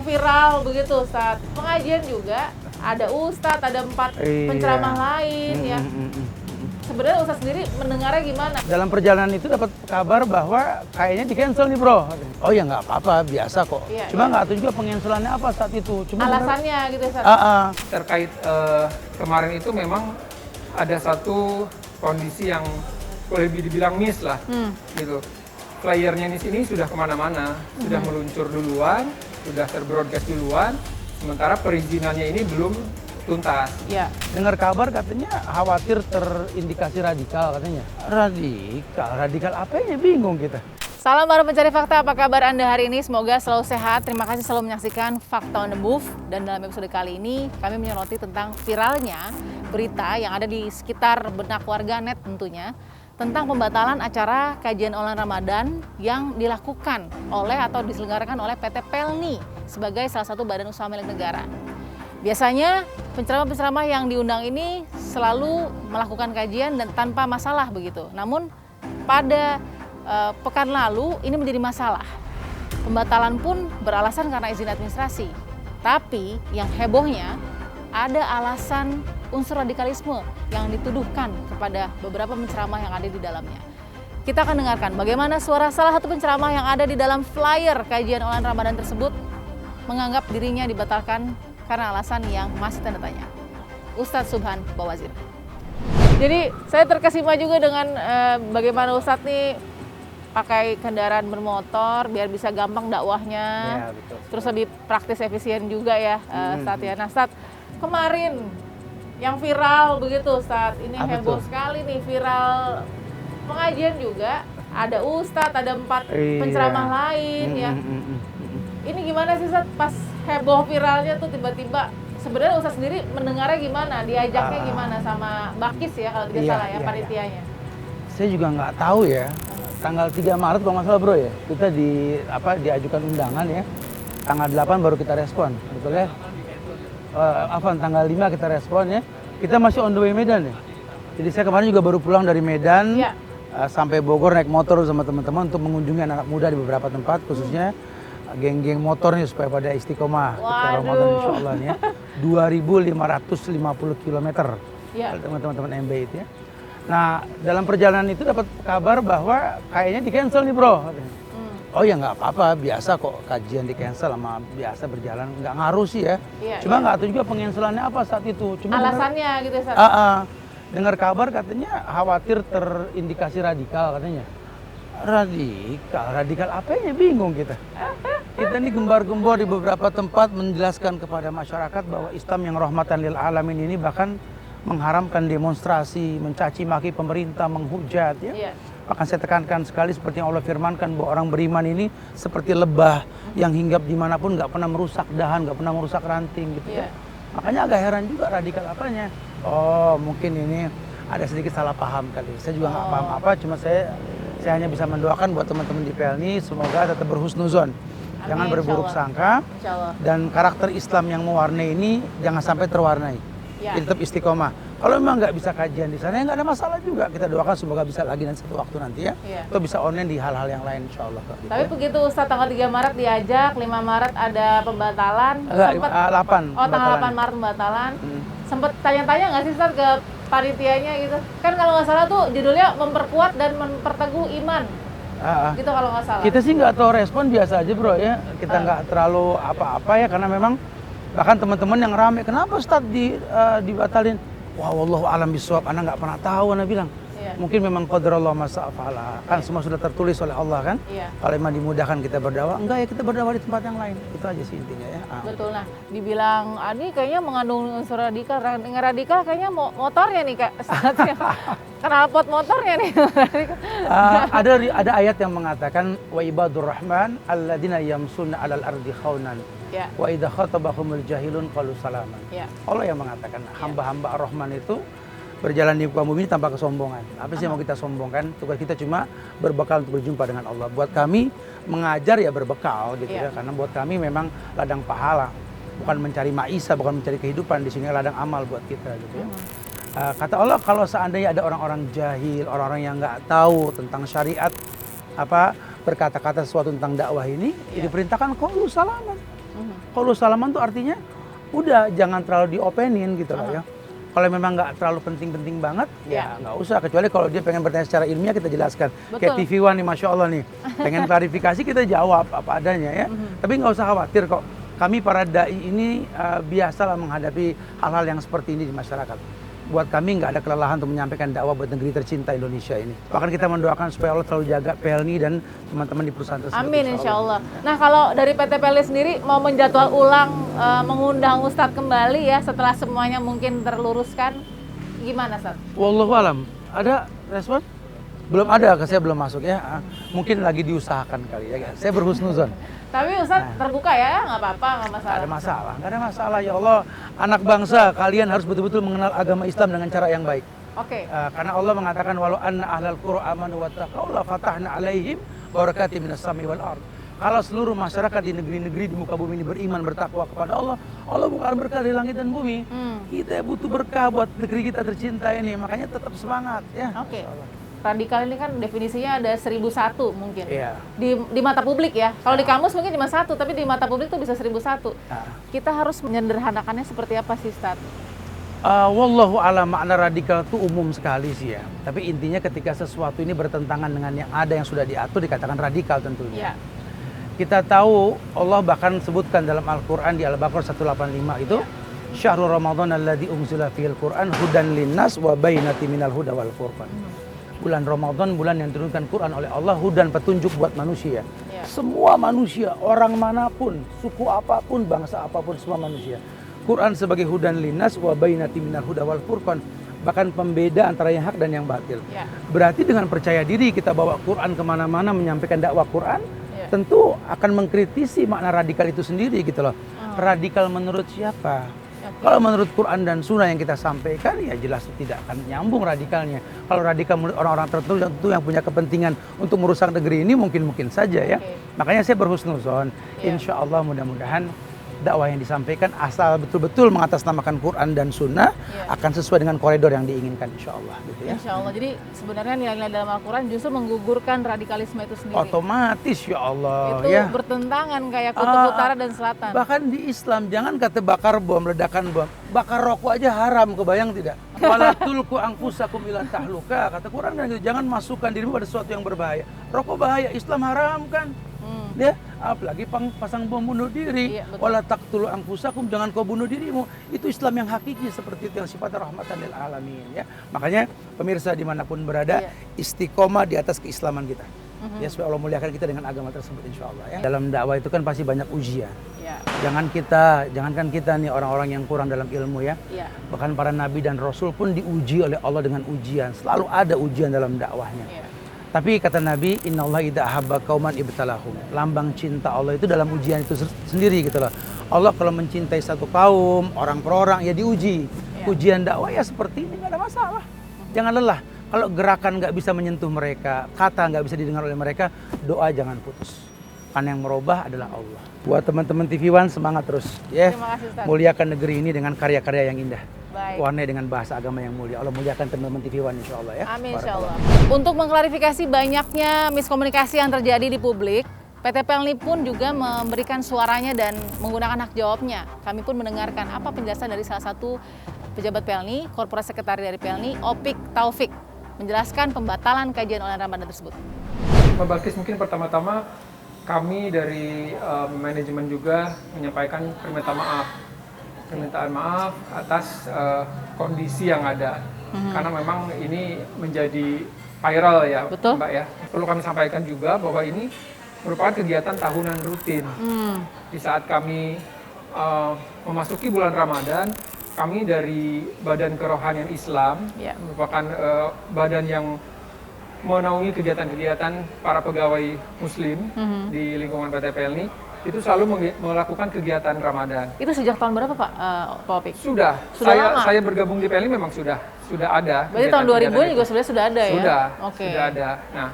viral begitu Ustaz. Pengajian juga ada Ustadz, ada 4 penceramah lain ya. Sebenarnya Ustadz sendiri mendengarnya gimana? Dalam perjalanan itu dapat kabar bahwa kayaknya di cancel nih bro. Oh ya nggak apa-apa, biasa kok. Iya, Cuma nggak tahu juga pencancelannya apa saat itu. Cuma alasannya gitu Ustadz. Terkait kemarin itu memang ada satu kondisi yang boleh dibilang miss lah, gitu. Flyernya di sini sudah kemana-mana, sudah meluncur duluan, sudah terbroadcast duluan, sementara perizinannya ini belum tuntas. Ya. Dengar kabar katanya khawatir terindikasi radikal katanya. Radikal apanya bingung kita. Salam para pencari fakta, apa kabar Anda hari ini? Semoga selalu sehat. Terima kasih selalu menyaksikan Fakta on the Move. Dan dalam episode kali ini kami menyoroti tentang viralnya berita yang ada di sekitar benak warganet tentunya tentang pembatalan acara kajian online Ramadan yang dilakukan oleh atau diselenggarakan oleh PT Pelni sebagai salah satu badan usaha milik negara. Biasanya penceramah-penceramah yang diundang ini selalu melakukan kajian dan tanpa masalah begitu. Namun pada pekan lalu ini menjadi masalah. Pembatalan pun beralasan karena izin administrasi. Tapi yang hebohnya ada alasan unsur radikalisme yang dituduhkan kepada beberapa penceramah yang ada di dalamnya. Kita akan dengarkan bagaimana suara salah satu penceramah yang ada di dalam flyer kajian online Ramadan tersebut menganggap dirinya dibatalkan karena alasan yang masih tanda tanya. Ustadz Subhan Bawazir. Jadi saya terkesima juga dengan bagaimana Ustadz nih pakai kendaraan bermotor biar bisa gampang dakwahnya. Ya, betul. Terus lebih praktis efisien juga ya Ustadz ya. Nah Ustadz, kemarin yang viral begitu Ustadz, ini apa heboh tuh? sekali nih, viral pengajian juga ada Ustadz, ada 4 penceramah lain ya. Ini gimana sih Ustadz pas heboh viralnya tuh tiba-tiba sebenarnya Ustadz sendiri mendengarnya gimana, diajaknya gimana sama Bakis ya kalau tidak salah ya panitianya. Saya juga nggak tahu ya. Tanggal 3 Maret kalau nggak salah bro ya, kita diajukan undangan ya. Tanggal 8 baru kita respon, betul ya? Tanggal 5 kita respon ya. Kita masih on the way Medan ya. Jadi saya kemarin juga baru pulang dari Medan sampai Bogor naik motor sama teman-teman untuk mengunjungi anak-anak muda di beberapa tempat, khususnya geng-geng motor nih supaya pada istiqomah ketika Ramadan insya Allah nih ya. 2.550 km teman-teman MB itu ya. Nah dalam perjalanan itu dapat kabar bahwa kayaknya di cancel nih bro. Oh ya nggak apa-apa, biasa kok kajian di cancel sama biasa berjalan, nggak ngaruh sih ya. Cuma nggak tahu juga pencancelannya apa saat itu. Cuma alasannya gitu ya. Dengar kabar katanya khawatir terindikasi radikal katanya. Radikal apanya bingung kita. Kita ini gembar-gembor di beberapa tempat menjelaskan kepada masyarakat bahwa Islam yang rahmatan lil alamin ini bahkan mengharamkan demonstrasi, mencaci maki pemerintah, menghujat ya. Bahkan saya tekankan sekali seperti yang Allah firmankan bahwa orang beriman ini seperti lebah yang hinggap dimanapun nggak pernah merusak dahan, nggak pernah merusak ranting gitu ya. Makanya agak heran juga radikal apanya. Oh mungkin ini ada sedikit salah paham kali. Saya juga nggak paham apa, cuma saya hanya bisa mendoakan buat teman-teman di Pelni semoga tetap berhusnuzon. Jangan berburuk sangka dan karakter Islam yang mewarnai ini jangan sampai terwarnai. Tetap istiqomah. Kalau memang nggak bisa kajian di sana ya nggak ada masalah juga. Kita doakan semoga bisa lagi dan satu waktu nanti ya. Atau bisa online di hal-hal yang lain insya Allah. Tapi begitu Ustadz tanggal 3 Maret diajak, 5 Maret ada pembatalan. Enggak, 8. Oh tanggal 8 Maret pembatalan. Sempet tanya-tanya nggak sih Ustadz ke panitianya gitu? Kan kalau nggak salah tuh judulnya memperkuat dan memperteguh iman. Gitu kalau nggak salah. Kita sih nggak tahu respon biasa aja bro ya. Kita nggak terlalu apa-apa ya karena memang bahkan teman-teman yang rame kenapa Ustadz dibatalin? Wah, wallahu alam bisawab, anak nggak pernah tahu, anak bilang. Mungkin memang qadarullah ma syaa fa'ala. Kan semua sudah tertulis oleh Allah kan. Kalau memang dimudahkan kita berdakwah, enggak ya kita berdakwah di tempat yang lain. Itu aja sih intinya ya. Betul. Nah, dibilang ini kayaknya mengandung unsur radikal. Radikal kayaknya motornya nih Kak. Knalpot motornya nih. Ada ayat yang mengatakan wa ibadur rahman alladzina yamsunna 'alal ardi khaunan. Wa idza khatabahumul jahilun qalu salaman. Allah yang mengatakan hamba-hamba Ar-Rahman itu berjalan di muka bumi tanpa kesombongan. Apa sih yang mau kita sombongkan? Tugas kita cuma berbekal untuk berjumpa dengan Allah. Buat kami mengajar ya berbekal gitu ya. Karena buat kami memang ladang pahala. Bukan mencari maisha, bukan mencari kehidupan. Di sini ladang amal buat kita gitu ya. Kata Allah kalau seandainya ada orang-orang jahil, orang-orang yang nggak tahu tentang syariat, berkata-kata sesuatu tentang dakwah ini, diperintahkan qaulu salaman. Qaulus salaman tuh artinya udah jangan terlalu diopenin gitu loh ya. Kalau memang nggak terlalu penting-penting banget, ya nggak usah. Kecuali kalau dia pengen bertanya secara ilmiah, kita jelaskan. Kayak TV One nih, Masya Allah nih. Pengen klarifikasi, kita jawab apa adanya ya. Tapi nggak usah khawatir kok. Kami para da'i ini biasalah menghadapi hal-hal yang seperti ini di masyarakat. Buat kami nggak ada kelelahan untuk menyampaikan dakwah buat negeri tercinta Indonesia ini. Bahkan kita mendoakan supaya Allah selalu jaga PLNI dan teman-teman di perusahaan tersebut. Amin, insya Allah. Nah, kalau dari PT PLNI sendiri mau menjadwal ulang, mengundang Ustadz kembali ya setelah semuanya mungkin terluruskan, gimana, Ustadz? Wallahu alam. Ada respon? Belum ada, saya belum masuk ya. Mungkin lagi diusahakan kali ya. Saya berhusnuzon. Tapi Ustadz terbuka ya, nggak apa-apa, nggak masalah. Nggak ada masalah ya Allah. Anak bangsa, kalian harus betul-betul mengenal agama Islam dengan cara yang baik. Oke. Karena Allah mengatakan walau anna ahlal qura amanu wattaqau la fatahna alaihim barakatim minas sami wal ard. Kalau seluruh masyarakat di negeri-negeri di muka bumi ini beriman bertakwa kepada Allah, Allah bukan berkah dari langit dan bumi. Kita butuh berkah buat negeri kita tercinta ini, makanya tetap semangat ya. Oke. Radikal ini kan definisinya ada 1001 mungkin. Iya. Di mata publik ya. Kalau di kamus mungkin cuma satu, tapi di mata publik tuh bisa 1001. Kita harus menyederhanakannya seperti apa sih, Ustadz? Wallahu a'lam, makna radikal itu umum sekali sih ya. Tapi intinya ketika sesuatu ini bertentangan dengan yang ada yang sudah diatur dikatakan radikal tentunya. Ya. Kita tahu Allah bahkan sebutkan dalam Al-Quran di Al-Baqarah 185 itu Syahrul Ramadan alladzi unzila fihil Qur'an hudan linnas wa bainati minal huda wal furqan. Bulan Ramadan, bulan yang diturunkan Quran oleh Allah, hudan petunjuk buat manusia. Semua manusia, orang manapun, suku apapun, bangsa apapun, semua manusia. Quran sebagai hudan linnas wa bainati minal huda wal furqan, bahkan pembeda antara yang hak dan yang batil. Berarti dengan percaya diri kita bawa Quran kemana-mana menyampaikan dakwah Quran, tentu akan mengkritisi makna radikal itu sendiri gitu loh. Radikal menurut siapa? Kalau menurut Quran dan Sunnah yang kita sampaikan, ya jelas tidak akan nyambung radikalnya. Kalau radikal menurut orang-orang tertentu yang punya kepentingan untuk merusak negeri ini mungkin saja ya. Makanya saya berhusnuzon. Insya Allah mudah-mudahan dakwah yang disampaikan asal betul-betul mengatasnamakan Quran dan Sunnah akan sesuai dengan koridor yang diinginkan insya Allah gitu ya. Insya Allah. Jadi sebenarnya nilai-nilai dalam Al-Quran justru menggugurkan radikalisme itu sendiri. Otomatis ya Allah itu ya. bertentangan kayak kutub utara dan selatan. Bahkan di Islam jangan kata bakar bom, ledakan bom, bakar rokok aja haram, kebayang tidak? Wala tulqu anfusakum ila tahluka, kata Quran kan gitu, jangan masukkan dirimu pada sesuatu yang berbahaya. Rokok bahaya, Islam haramkan. Ya, apalagi pasang bom bunuh diri. Wala taqtulu anfusakum, jangan kau bunuh dirimu. Itu Islam yang hakiki, seperti itu yang sifatnya rahmatan lil alamin ya. Makanya pemirsa dimanapun berada, istiqomah di atas keislaman kita. Ya, supaya Allah muliakan kita dengan agama tersebut insya Allah ya. Dalam dakwah itu kan pasti banyak ujian. Jangankan kita nih orang-orang yang kurang dalam ilmu ya. Bahkan para nabi dan rasul pun diuji oleh Allah dengan ujian. Selalu ada ujian dalam dakwahnya. Tapi kata Nabi, innallaha idza ahabba qauman ibtalahum. Lambang cinta Allah itu dalam ujian itu sendiri gitu loh. Allah kalau mencintai satu kaum, orang per orang ya diuji. Ujian dakwah ya seperti ini, nggak ada masalah. Jangan lelah. Kalau gerakan nggak bisa menyentuh mereka, kata nggak bisa didengar oleh mereka, doa jangan putus. Karena yang merubah adalah Allah. Buat teman-teman TV One semangat terus ya. Terima kasih, Ustaz. Muliakan negeri ini dengan karya-karya yang indah. Baik. Warnai dengan bahasa agama yang mulia. Allah muliakan teman-teman TV One insya Allah ya. Amin insya Allah. Untuk mengklarifikasi banyaknya miskomunikasi yang terjadi di publik, PT PLNI pun juga memberikan suaranya dan menggunakan hak jawabnya. Kami pun mendengarkan apa penjelasan dari salah satu pejabat PLNI, Korporat Sekretari dari PLNI, Opik Taufik, menjelaskan pembatalan kajian online Ramadan tersebut. Mbak Balkis, mungkin pertama-tama kami dari manajemen juga menyampaikan permintaan maaf atas kondisi yang ada. Karena memang ini menjadi viral ya. Betul. Mbak ya. Perlu kami sampaikan juga bahwa ini merupakan kegiatan tahunan rutin. Di saat kami memasuki bulan Ramadan, kami dari Badan Kerohanian Islam, merupakan badan yang menaungi kegiatan-kegiatan para pegawai muslim di lingkungan PT PLNI, itu selalu melakukan kegiatan Ramadan. Itu sejak tahun berapa Pak Opik? Sudah lama. Saya bergabung di PLNI memang sudah ada. Berarti tahun 2000 juga sebenarnya sudah ada ya? Sudah ada. Nah,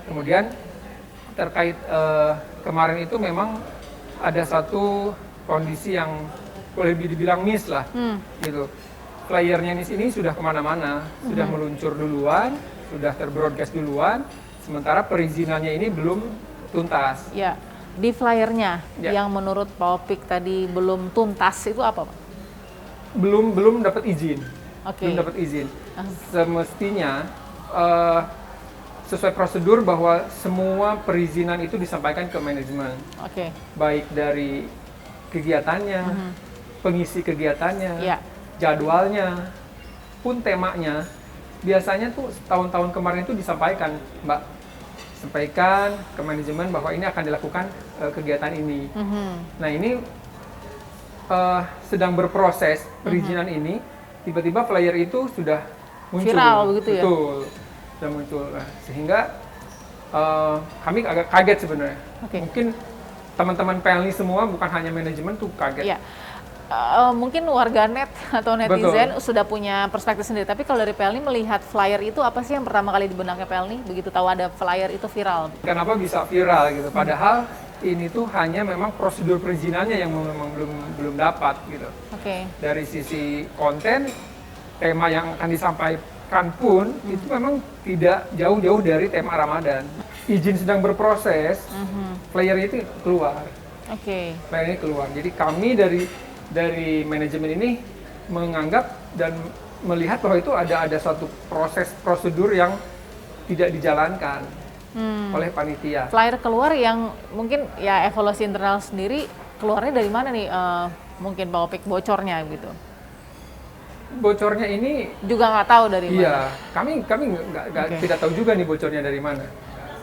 kemudian terkait kemarin itu memang ada satu kondisi yang boleh dibilang miss lah, gitu. Flyernya ini sudah kemana-mana, sudah meluncur duluan, sudah terbroadcast duluan, sementara perizinannya ini belum tuntas. Di flyernya Ya. yang menurut Pak Opik tadi belum tuntas itu apa, Pak? Belum dapat izin. Oke. Belum dapat izin. Semestinya sesuai prosedur bahwa semua perizinan itu disampaikan ke manajemen, Oke. baik dari kegiatannya, pengisi kegiatannya, Ya. jadwalnya, pun temanya. Biasanya tuh tahun-tahun kemarin itu disampaikan, Mbak, sampaikan ke manajemen bahwa ini akan dilakukan kegiatan ini. Nah ini sedang berproses perizinan ini, tiba-tiba flyer itu sudah muncul. Viral begitu ya? Betul, sudah muncul. Nah, sehingga kami agak kaget sebenarnya. Oke. Mungkin teman-teman PLNI semua, bukan hanya manajemen tuh kaget. Iya. Mungkin warganet atau netizen sudah punya perspektif sendiri. Tapi kalau dari PLNI melihat flyer itu apa sih yang pertama kali di benaknya PLNI begitu tahu ada flyer itu viral? Kenapa bisa viral gitu? Padahal ini tuh hanya memang prosedur perizinannya yang memang belum dapat gitu. Oke. Dari sisi konten, tema yang akan disampaikan pun itu memang tidak jauh-jauh dari tema Ramadan. Izin sedang berproses, flyer itu keluar. Oke. Flyer ini keluar. Jadi kami dari manajemen ini menganggap dan melihat bahwa itu ada suatu proses prosedur yang tidak dijalankan oleh panitia. Flyer keluar yang mungkin ya evaluasi internal sendiri keluarnya dari mana nih? Mungkin Pak Opik bocornya gitu. Bocornya ini Juga nggak tahu dari mana. iya, kami Oke. tidak tahu juga nih bocornya dari mana.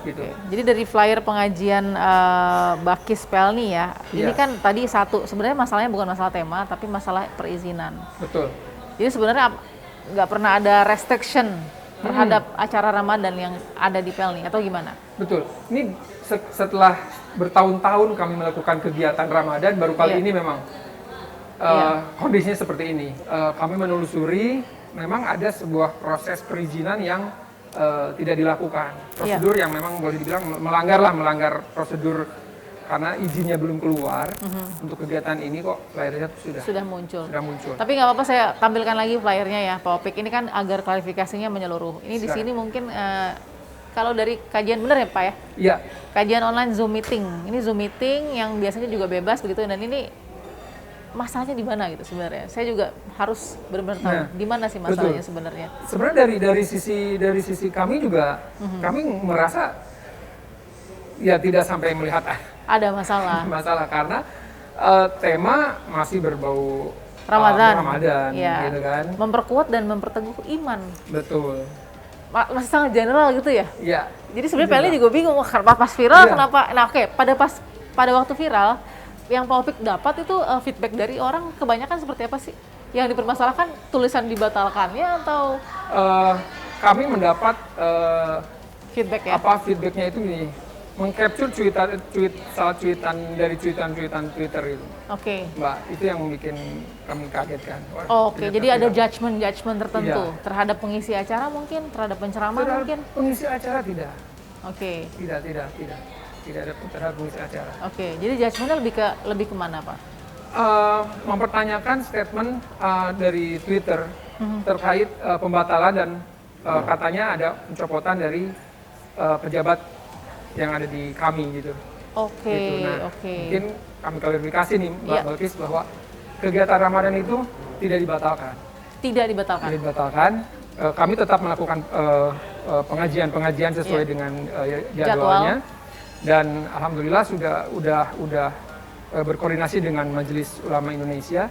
Gitu. Oke. Jadi dari flyer pengajian Bakis PLNI ya, ini Iya. kan tadi satu sebenarnya masalahnya bukan masalah tema tapi masalah perizinan. Betul. Jadi sebenarnya nggak pernah ada restriction terhadap acara Ramadan yang ada di PLNI atau gimana? Betul. Ini setelah bertahun-tahun kami melakukan kegiatan Ramadan, baru kali Iya. ini memang kondisinya seperti ini. Kami menelusuri, memang ada sebuah proses perizinan yang tidak dilakukan. Prosedur yang memang boleh dibilang melanggar prosedur karena izinnya belum keluar untuk kegiatan ini kok flyernya Sudah muncul. sudah muncul. Tapi nggak apa-apa saya tampilkan lagi flyernya ya Pak Opik. Ini kan agar klarifikasinya menyeluruh. Ini di Silakan. sini mungkin kalau dari kajian benar ya Pak ya? Iya, Kajian online Zoom meeting. Ini Zoom meeting yang biasanya juga bebas begitu dan ini masalahnya di mana gitu sebenarnya. Saya juga harus benar-benar tahu Nah, di mana sih masalahnya sebenarnya. sebenarnya dari sisi kami juga kami merasa ya tidak sampai melihat Ada masalah. masalah karena tema masih berbau Ramadan. Iya. gitu kan. Memperkuat dan memperteguh iman. Betul. Masih sangat general gitu ya. Iya. Jadi sebenarnya PLNI juga bingung wah, pas viral Iya. kenapa. Nah, oke, pada waktu viral yang Pak Opik dapat itu feedback dari orang kebanyakan seperti apa sih? Yang dipermasalahkan tulisan dibatalkannya atau Kami mendapat feedback ya? feedbacknya itu gini, mengcapture cuitan dari cuitan Twitter itu, Oke. Mbak, itu yang membuat kami kaget kan. Wah, Oke, ternyata jadi ada viral. judgement tertentu Iya. terhadap pengisi acara mungkin, terhadap penceramah Terhadap mungkin. pengisi acara tidak Oke. ada terhadap pengisi acara. Oke, jadi judgementnya lebih kemana Pak? Mempertanyakan statement dari Twitter terkait pembatalan dan katanya ada pencopotan dari pejabat yang ada di kami gitu. Oke, Gitu. Nah, oke. mungkin kami klarifikasi nih Mbak Iya. Balkis bahwa kegiatan Ramadan itu tidak dibatalkan. Tidak dibatalkan. Tidak dibatalkan. Kami tetap melakukan pengajian sesuai Iya. dengan jadwalnya. Dan alhamdulillah udah berkoordinasi dengan Majelis Ulama Indonesia.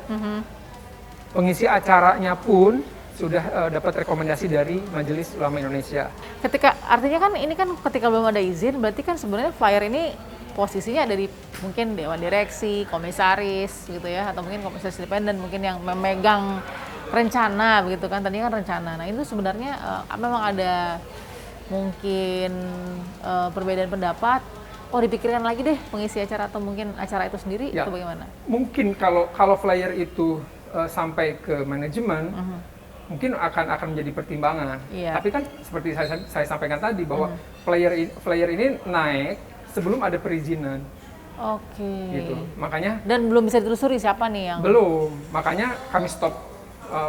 Pengisi acaranya pun sudah dapat rekomendasi dari Majelis Ulama Indonesia. Artinya kan ini kan ketika belum ada izin, berarti kan sebenarnya flyer ini posisinya ada di mungkin dewan direksi, komisaris gitu ya, atau mungkin komisaris independen mungkin yang memegang rencana begitu kan, tadinya kan rencana. Nah itu sebenarnya memang ada mungkin perbedaan pendapat. Oh dipikirkan lagi deh pengisi acara atau mungkin acara itu sendiri Ya. atau bagaimana? Mungkin kalau flyer itu sampai ke manajemen, mungkin akan menjadi pertimbangan. Iya. Tapi kan seperti saya sampaikan tadi bahwa flyer ini naik sebelum ada perizinan, Oke. gitu. Makanya Dan belum bisa ditelusuri siapa nih yang belum, makanya kami stop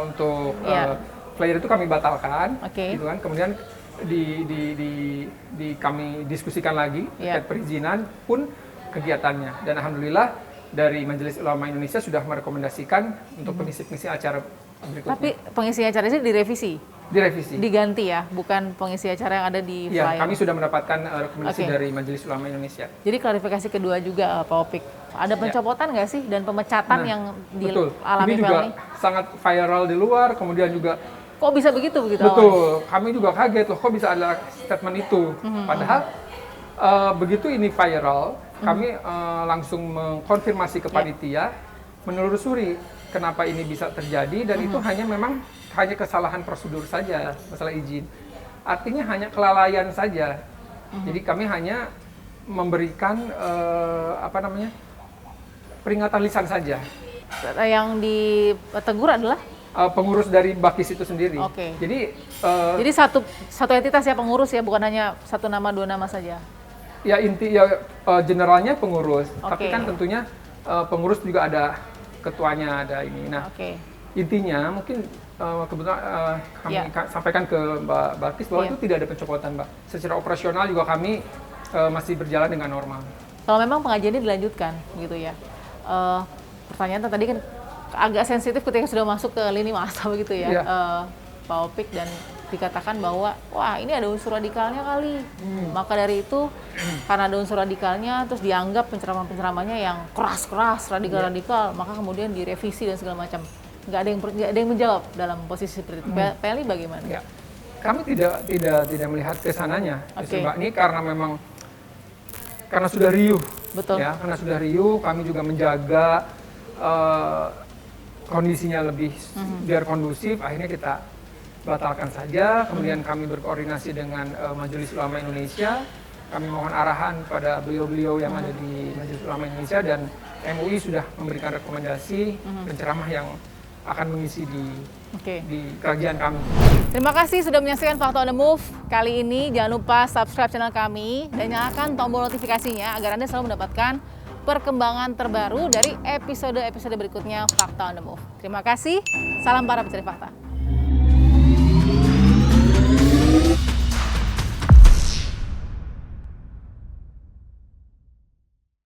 untuk Iya. flyer itu kami batalkan, Oke. gitu kan. Kemudian kami diskusikan lagi Iya. terkait perizinan pun kegiatannya. Dan alhamdulillah dari Majelis Ulama Indonesia sudah merekomendasikan untuk pengisi acara berikutnya. Tapi pengisi acara ini direvisi? Direvisi. Diganti ya, bukan pengisi acara yang ada di Iya, flyer? kami sudah mendapatkan rekomendasi Oke. dari Majelis Ulama Indonesia. Jadi klarifikasi kedua juga Pak Opik. Ada pencopotan nggak sih dan pemecatan yang Betul. dialami Ini juga PLN? sangat viral di luar, kemudian juga Kok bisa begitu awalnya? betul, kami juga kaget loh kok bisa ada statement itu. Padahal begitu ini viral, kami langsung mengkonfirmasi ke panitia, menelusuri kenapa ini bisa terjadi dan itu memang hanya kesalahan prosedur saja, masalah izin. Artinya hanya kelalaian saja. Jadi kami hanya memberikan peringatan lisan saja. Yang ditegur adalah? Pengurus dari Bakis itu sendiri. Oke. Jadi Jadi satu entitas ya pengurus ya, bukan hanya satu nama dua nama saja. ya generalnya pengurus, tapi Oke. kan tentunya pengurus juga ada ketuanya, ada ini. Nah, Oke. intinya mungkin kebetulan kami Ya. sampaikan ke Mbak Bakis bahwa Iya. itu tidak ada pencopotan, Mbak. Secara operasional juga kami masih berjalan dengan normal. Kalau memang pengajiannya dilanjutkan gitu ya. Pertanyaan tadi kan agak sensitif ketika sudah masuk ke lini masa begitu ya, Iya. Pak Opik, dan dikatakan bahwa wah ini ada unsur radikalnya kali. Maka dari itu karena ada unsur radikalnya terus dianggap penceramah-penceramahnya yang keras-keras, radikal-radikal, maka kemudian direvisi dan segala macam. Nggak ada yang menjawab dalam posisi seperti itu. PLI bagaimana? Ya, kami tidak melihat kesananya, Oke. Mbak. Ini karena sudah riuh. Betul. Ya, karena sudah riuh, kami juga menjaga kondisinya lebih biar kondusif. Akhirnya kita batalkan saja. Kemudian kami berkoordinasi dengan Majelis Ulama Indonesia. Kami mohon arahan pada beliau-beliau yang ada di Majelis Ulama Indonesia, dan MUI sudah memberikan rekomendasi penceramah yang akan mengisi Oke. di kajian kami. Terima kasih sudah menyaksikan Fakta on the Move. Kali ini jangan lupa subscribe channel kami dan nyalakan tombol notifikasinya agar Anda selalu mendapatkan perkembangan terbaru dari episode-episode berikutnya Fakta on the Move. Terima kasih. Salam para pencari fakta.